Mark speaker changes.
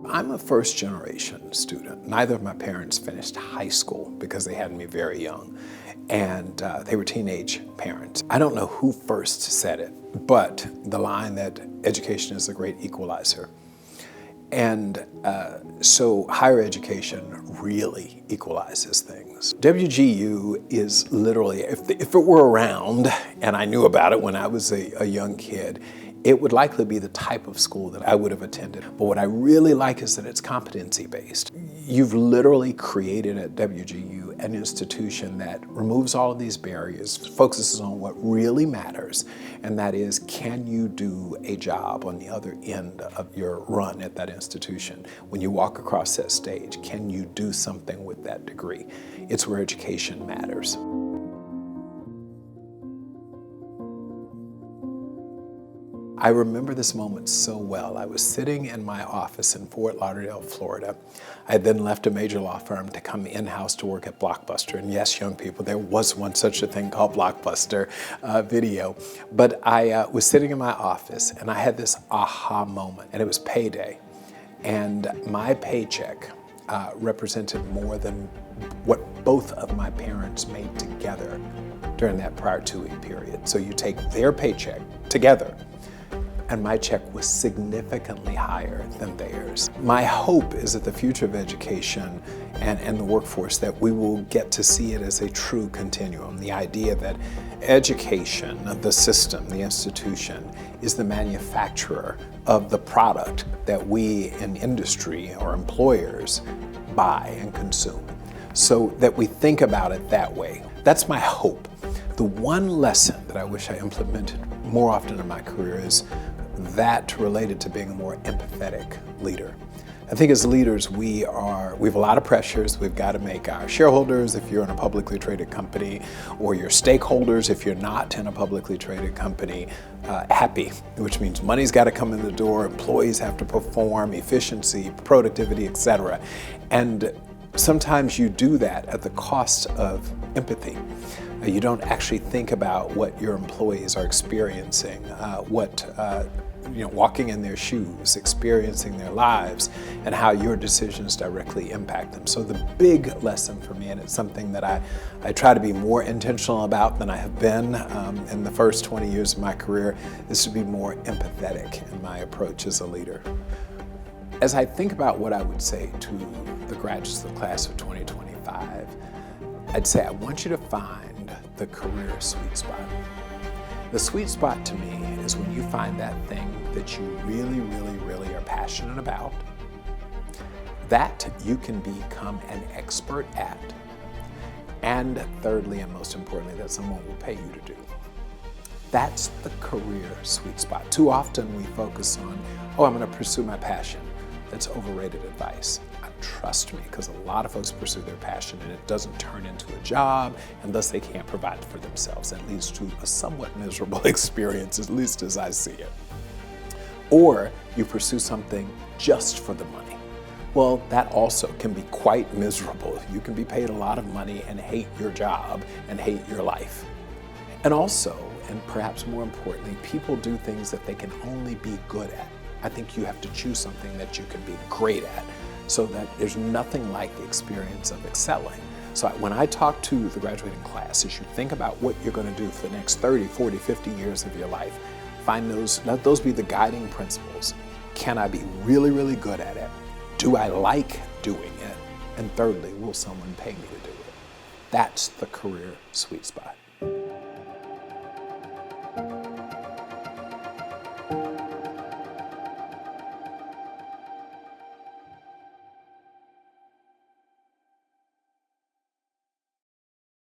Speaker 1: I'm a first-generation student. Neither of my parents finished high school because they had me very young, and they were teenage parents. I don't know who first said it, but the line that education is the great equalizer. And so higher education really equalizes things. WGU is literally, if it were around and I knew about it when I was a young kid, it would likely be the type of school that I would have attended. But what I really like is that it's competency-based. You've literally created at WGU an institution that removes all of these barriers, focuses on what really matters, and that is, can you do a job on the other end of your run at that institution? When you walk across that stage, can you do something with that degree? It's where education matters. I remember this moment so well. I was sitting in my office in Fort Lauderdale, Florida. I had then left a major law firm to come in-house to work at Blockbuster. And yes, young people, there was one such a thing called Blockbuster Video. But I was sitting in my office and I had this aha moment, and it was payday. And my paycheck represented more than what both of my parents made together during that prior 2-week period. So you take their paycheck together, and my check was significantly higher than theirs. My hope is that the future of education and the workforce, that we will get to see it as a true continuum. The idea that education, the system, the institution, is the manufacturer of the product that we in industry or employers buy and consume. So that we think about it that way. That's my hope. The one lesson that I wish I implemented more often in my career is that related to being a more empathetic leader. I think as leaders, we have a lot of pressures. We've got to make our shareholders, if you're in a publicly traded company, or your stakeholders, if you're not in a publicly traded company, happy, which means money's got to come in the door, employees have to perform, efficiency, productivity, etc. And sometimes you do that at the cost of empathy. You don't actually think about what your employees are experiencing, walking in their shoes, experiencing their lives, and how your decisions directly impact them. So the big lesson for me, and it's something that I try to be more intentional about than I have been in the first 20 years of my career, is to be more empathetic in my approach as a leader. As I think about what I would say to the graduates of the class of 2025, I'd say I want you to find the career sweet spot. The sweet spot to me is when you find that thing that you really, really, really are passionate about, that you can become an expert at, and thirdly, and most importantly, that someone will pay you to do. That's the career sweet spot. Too often we focus on, I'm going to pursue my passion. That's overrated advice. Trust me, because a lot of folks pursue their passion and it doesn't turn into a job unless they can't provide for themselves. That leads to a somewhat miserable experience, at least as I see it. Or you pursue something just for the money. Well, that also can be quite miserable. You can be paid a lot of money and hate your job and hate your life. And also, and perhaps more importantly, people do things that they can only be good at. I think you have to choose something that you can be great at, so that there's nothing like the experience of excelling. So when I talk to the graduating class, as you think about what you're going to do for the next 30, 40, 50 years of your life, let those be the guiding principles. Can I be really, really good at it? Do I like doing it? And thirdly, will someone pay me to do it? That's the career sweet spot.